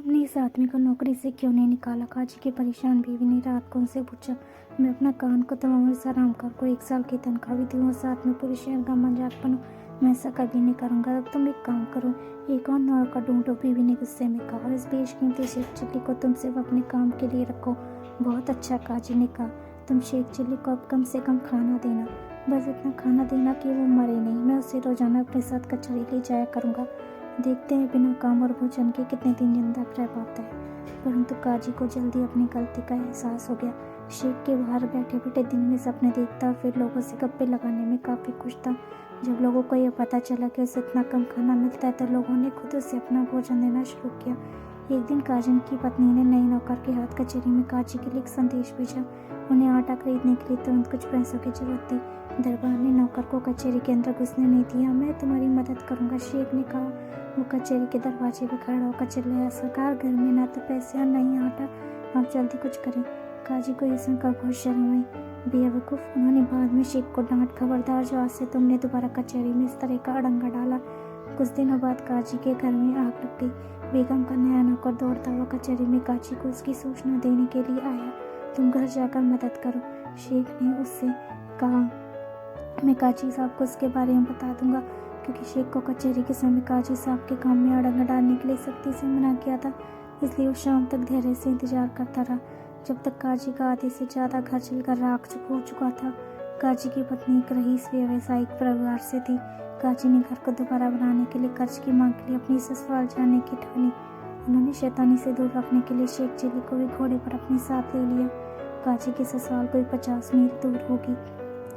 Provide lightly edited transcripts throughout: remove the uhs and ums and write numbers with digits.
तुमने इस आदमी को नौकरी से क्यों नहीं निकाला? काजी की परेशान बीवी ने रात को उनसे पूछा। मैं अपना कान को तमाम से आराम कर को 1 साल की तनख्वाह भी दूँ और साथ में पूरे शहर का मजाक बनूं। मैं ऐसा कभी नहीं करूँगा। अब तुम एक काम करो, एक और नौकर ढूंढो, बीवी ने गुस्से में कहा। और इस बेशकीमती शेख चिल्ली को तुम सिर्फ अपने काम के लिए रखो। बहुत अच्छा, काजी ने कहा। तुम शेख चिल्ली को अब कम से कम खाना देना, बस इतना खाना देना कि वो मरे नहीं। मैं उसे रोजाना अपने साथ कचौड़ी ले जाया करूँगा। देखते हैं बिना काम और भोजन के कितने दिन जिंदा रह पाता है। परंतु काजी को जल्दी अपनी गलती का एहसास हो गया। शेख के बाहर बैठे बैठे दिन में सपने देखता और फिर लोगों से गप्पे लगाने में काफ़ी खुश था। जब लोगों को यह पता चला कि उसे इतना कम खाना मिलता है तो लोगों ने खुद उसे अपना भोजन देना शुरू किया। एक दिन काजी की पत्नी ने नए नौकर के हाथ कचहरी में काजी के लिए एक संदेश भेजा। उन्हें आटा खरीदने के लिए तुरंत कुछ पैसों की जरूरत थी। दरबार ने नौकर को कचहरी के अंदर घुसने नहीं दिया। मैं तुम्हारी मदद करूंगा, शेख ने कहा। वो कचहरी के दरवाजे पर खड़ा होकर चिल्लाया, सरकार, घर में ना तो पैसे और नहीं आटा, आप जल्दी कुछ करें। काजी को यह सुनकर बहुत शर्म आई। बेवकूफ़, उन्होंने बाद में शेख को डांट, खबरदार जो आज से तुमने दोबारा कचहरी में इस तरह का अड़ंगा डाला। कुछ दिनों बाद काजी के घर में आग लग गई। बेगम का नया नौकर दौड़ता हुआ कचहरी में काजी को उसकी सूचना देने के लिए आया। तुम घर जाकर मदद करो, शेख ने उससे कहा। मैं काजी साहब को उसके बारे में बता दूंगा, क्योंकि शेख को कचहरी के समय काजी साहब के काम में अड़ंगा डालने के लिए सख्ती से मना किया था। इसलिए वो शाम तक धैर्य से इंतजार करता रहा, जब तक काजी का आधे से ज़्यादा घर चलकर राख हो चुका था। काजी की पत्नी एक रईस व्यावसायिक परिवार से थी। काजी ने घर को दोबारा बनाने के लिए कर्ज की मांग के लिए अपनी ससुराल जाने की ठानी। उन्होंने शैतानी से दूर रखने के लिए शेख चिल्ली को भी घोड़े पर अपने साथ ले लिया। काजी की ससुराल कोई 50 मील दूर होगी।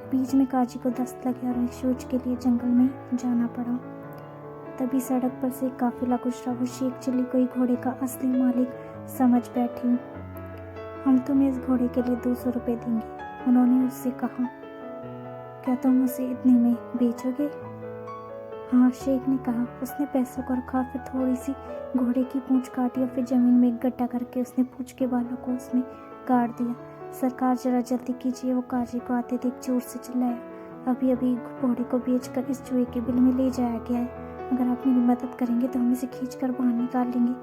बीच में काजी को दस्त लगे और एक शौच के लिए जंगल में जाना पड़ा। तभी सड़क पर से काफिला गुजरा। वो शेख चिल्ली को घोड़े का असली मालिक समझ बैठी। हम तुम्हें इस घोड़े के लिए 200 रुपये देंगे, उन्होंने उससे कहा। क्या तुम उसे इतने में बेचोगे? हाँ, शेख ने कहा। उसने पैसों को रखा, फिर थोड़ी सी घोड़े की पूंछ काटी और फिर जमीन में एक गड्ढा करके उसने पूंछ के बालों को उसमें गाड़ दिया। सरकार, जरा जल्दी कीजिए, वो काजी को आते देख जोर से चिल्लाया। अभी अभी घोड़े को बेचकर इस जुए के बिल में ले जाया गया है। अगर आप मेरी मदद करेंगे तो हम इसे खींचकर बाहर निकाल लेंगे।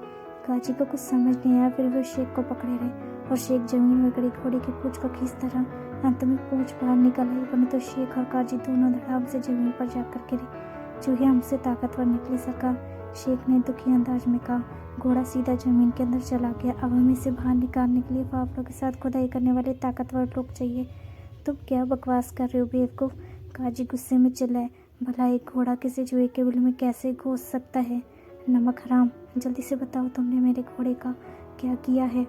काजी को कुछ समझ नहीं आया, फिर वो शेख को पकड़े रहे और शेख जमीन में गड़ी घोड़े की पूंछ को खींचता रहा। अंत में पूंछ बाहर निकल आई, वरना तो शेख और काजी दोनों धड़ाम से जमीन पर जाकर गिरे। चूहे हमसे ताकतवर निकले सरकार, शेख ने दुखी अंदाज में कहा। घोड़ा सीधा जमीन के अंदर चला गया। अब हमें इसे बाहर निकालने के लिए फावड़ों के साथ खुदाई करने वाले ताकतवर लोग चाहिए। तुम क्या बकवास कर रहे हो बेवकूफ़, काजी गुस्से में चिल्लाए। भला एक घोड़ा किसी जुए के बिल में कैसे घुस सकता है? नमक हराम, जल्दी से बताओ तुमने मेरे घोड़े का क्या किया है?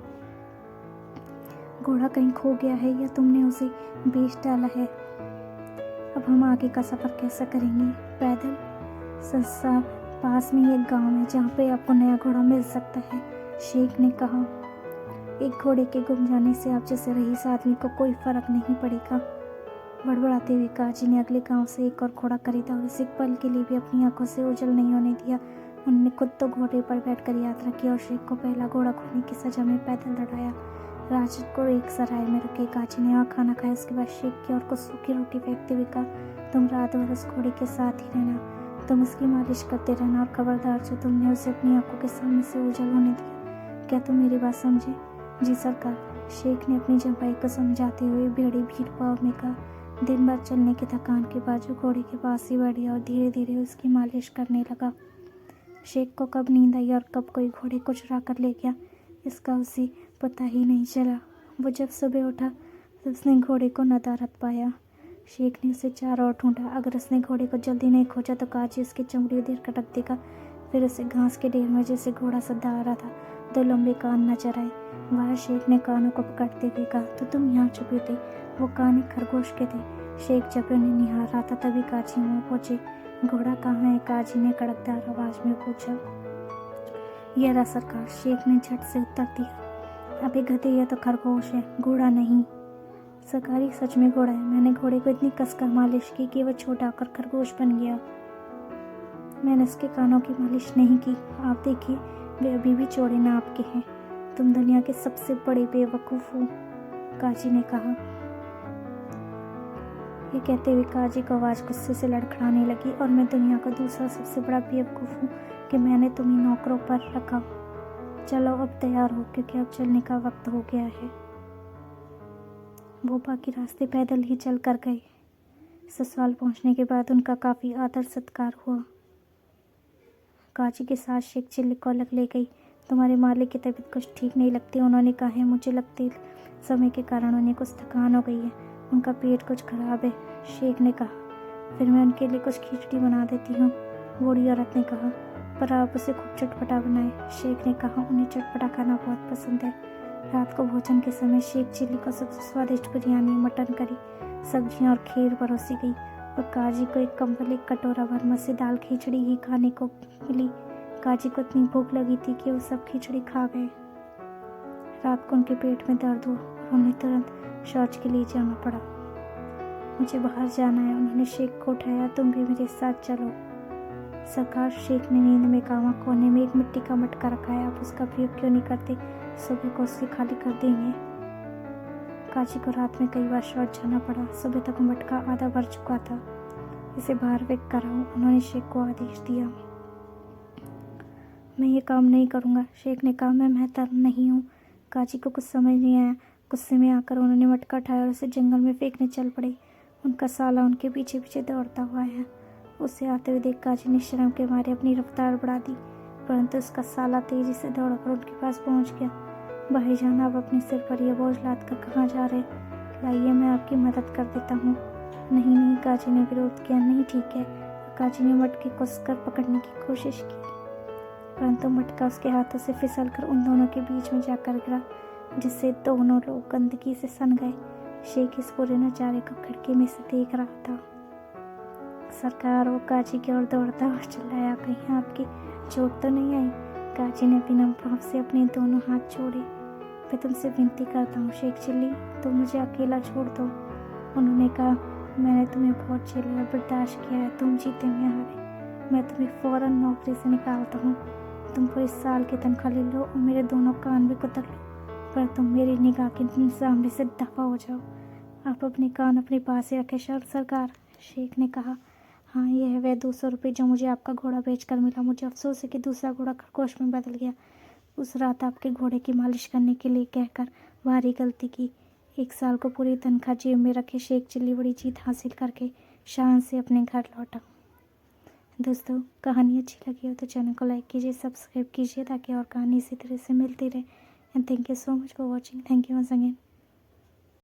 घोड़ा कहीं खो गया है या तुमने उसे बेच डाला है? अब हम आगे का सफ़र कैसा करेंगे? पैदल? संसार, पास में एक गांव है जहाँ पे आपको नया घोड़ा मिल सकता है, शेख ने कहा। एक घोड़े के गुम जाने से आप जैसे रईस आदमी को कोई फर्क नहीं पड़ेगा। बड़बड़ाते हुए काजी ने अगले गांव से एक और घोड़ा खरीदा और इसे एक पल के लिए भी अपनी आंखों से ओझल नहीं होने दिया। उन्होंने खुद तो घोड़े पर बैठकर यात्रा की और शेख को पहला घोड़ा खोने की सजा में पैदल लड़ाया। राजत को एक सराय में रखे काजी ने वहाँ खाना खाया। उसके बाद शेख की और कुछ सूखी रोटी फेंकते हुए कहा, तुम रात भर उस घोड़े के साथ ही रहना, तुम उसकी मालिश करते रहना और खबरदार जो तुमने उसे अपनी आंखों के सामने से ओझल होने दिया। क्या तुम मेरी बात समझे? जी सरकार, शेख ने अपनी जम्पाई को समझाते हुए बड़ी भीड़ भाव में कहा। दिन भर चलने की थकान के बाद जो घोड़े के पास ही बढ़ गया और धीरे धीरे उसकी मालिश करने लगा। शेख को कब नींद आई और कब कोई घोड़े को चुरा कर ले गया, इसका उसे पता ही नहीं चला। वो जब सुबह उठा तो उसने घोड़े को नदारद पाया। शेख ने उसे चारों ओर ढूंढा। अगर उसने घोड़े को जल्दी नहीं खोजा तो काजी उसकी चमड़ी देर कटक देगा। फिर उसे घास के ढेर में जैसे घोड़ा सदा आ रहा था, 2 लंबे कान नजर आए। वह शेख ने कानों को पकड़ते हुए कहा, तो तुम यहाँ छुपे थे? वो कान एक खरगोश के थे। शेख जब उन्हें निहार रहा था तभी काजी वहाँ पहुंचे। घोड़ा कहाँ है? काजी ने कड़कदार आवाज में पूछा। यह रहा सरकार, शेख ने झट से उत्तर दिया। अबे गधे, यह तो खरगोश है, घोड़ा नहीं। सरकारी, सच में घोड़ा है। मैंने घोड़े को इतनी कसकर मालिश की कि वह छोटा होकर खरगोश बन गया। मैंने उसके कानों की मालिश नहीं की। आप देखिए, वे अभी भी चौड़े नाप के हैं। तुम दुनिया के सबसे बड़े बेवकूफ़ हो, काजी ने कहा। ये कहते हुए काजी को आवाज़ गुस्से से लड़खड़ाने लगी। और मैं दुनिया का दूसरा सबसे बड़ा बेवकूफ़ हूँ कि मैंने तुम्हें नौकरों पर रखा। चलो अब तैयार हो, क्योंकि अब चलने का वक्त हो गया है। वो बाकी रास्ते पैदल ही चल कर गए। ससुराल पहुंचने के बाद उनका काफ़ी आदर सत्कार हुआ। काजी के साथ शेख चिल्ली को अलग ले गई। तुम्हारे मालिक की तबीयत कुछ ठीक नहीं लगती, उन्होंने कहा है। मुझे लगती समय के कारण उन्हें कुछ थकान हो गई है, उनका पेट कुछ खराब है, शेख ने कहा। फिर मैं उनके लिए कुछ खिचड़ी बना देती हूँ, बूढ़ी औरत ने कहा। पर आप उसे खूब चटपटा बनाए, शेख ने कहा। उन्हें चटपटा खाना बहुत पसंद है। रात को भोजन के समय शेख चिल्ली को सबसे स्वादिष्ट बिरयानी, मटन करी, सब्जियाँ और खीर परोसी गई और काजी को एक कंबल, एक कटोरा भर मस्से दाल खिचड़ी ही खाने को मिली। काजी को इतनी भूख लगी थी कि वो सब खिचड़ी खा गए। रात को उनके पेट में दर्द हुआ और उन्हें तुरंत शौच के लिए जाना पड़ा। मुझे बाहर जाना है, उन्होंने शेख को उठाया। तुम भी मेरे साथ चलो। सरकार, शेख ने नींद में कहा। कोने में एक मिट्टी का मटका रखा है, आप उसका प्रयोग क्यों नहीं करते? सुबह को उसे खाली कर देंगे। काजी को रात में कई बार शौच जाना पड़ा। सुबह तक मटका आधा भर चुका था। इसे बाहर फेंक कर आओ, उन्होंने शेख को आदेश दिया। मैं ये काम नहीं करूँगा, शेख ने कहा। मैं मेहतर नहीं हूँ। काजी को कुछ समझ नहीं आया। गुस्से में आकर उन्होंने मटका उठाया और उसे जंगल में फेंकने चल पड़े। उनका साला उनके पीछे पीछे दौड़ता हुआ है। उसे आते हुए देख काजी ने शर्म के मारे अपनी रफ्तार बढ़ा दी, परंतु उसका साला तेजी से दौड़कर उनके पास पहुंच गया। भाईजान, आप अपने सिर पर यह बोझ लाद कर कहाँ जा रहे? लाइए, मैं आपकी मदद कर देता हूँ। नहीं नहीं, काजी ने विरोध किया। नहीं, ठीक है। काजी ने मटके को कसकर पकड़ने की कोशिश की, परंतु मटका उसके हाथों से फिसलकर उन दोनों के बीच में जाकर गिरा, जिससे दोनों लोग गंदगी से सन गए। शेख इस पूरे नजारे को खिड़की में से देख रहा था। सरकार, वो काजी की ओर दौड़ता हुआ चिल्लाया। कहीं आपकी चोट तो नहीं आई? काजी ने विनम्र भाव से अपने दोनों हाथ जोड़े। मैं तुमसे विनती करता हूँ शेख चिल्ली, तुम मुझे अकेला छोड़ दो। उन्होंने कहा, मैंने तुम्हें बहुत झेला और बर्दाश्त किया है, तुम जीते मैं हारे। मैं तुम्हें फौरन नौकरी से निकालता हूँ। तुम पूरे साल की तनख्वाह ले लो और मेरे दोनों कान भी कुतर लो, पर तुम मेरी निगाह के सामने से दफा हो जाओ। आप अपने कान अपने पास ही रखें सरकार, शेख ने कहा। हाँ, यह है वह 200 रुपये जो मुझे आपका घोड़ा बेचकर मिला। मुझे अफसोस है कि दूसरा घोड़ा खरगोश में बदल गया। उस रात आपके घोड़े की मालिश करने के लिए कहकर भारी गलती की। 1 साल को पूरी तनख्वाह जेब में रखे शेख चिल्ली बड़ी जीत हासिल करके शान से अपने घर लौटा। दोस्तों, कहानी अच्छी लगी हो तो चैनल को लाइक कीजिए, सब्सक्राइब कीजिए, ताकि और कहानी इसी तरह से मिलती रहे। And thank you so much for watching. Thank you once again.